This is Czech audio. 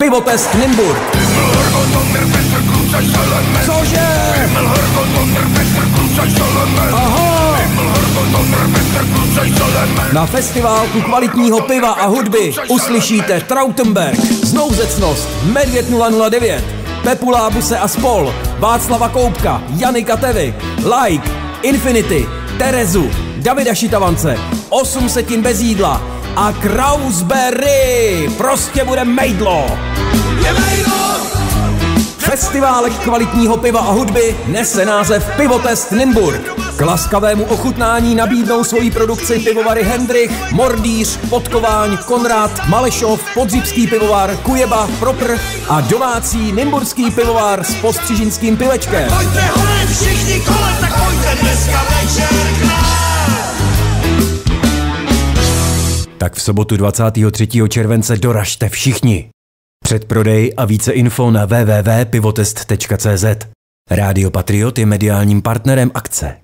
Pivotest Nymburk. Cože? Aha! Na festiválku kvalitního piva a hudby uslyšíte Trautenberg, Znouzecnost, Medvěd 009, Pepu Lábuse a spol, Václava Koupka, Janika Tevy, Like, Infinity, Terezu, Davida Šitavance, 8 setin bez jídla a Krausberry. Prostě bude mejdlo. Festiválek kvalitního piva a hudby nese název Pivotest Nymburk. K laskavému ochutnání nabídnou svoji produkci pivovary Hendrich, Mordýř, Podkováň, Konrad, Malešov, Podzipský pivovar, Kujeba, Propr a domácí nymburský pivovar s postřižinským pivečkem. Pojďte hole, všichni kolem, tak pojďte dneska večer k nám. Tak v sobotu 23. července doražte všichni. Předprodej a více info na www.pivotest.cz. Rádio Patriot je mediálním partnerem akce.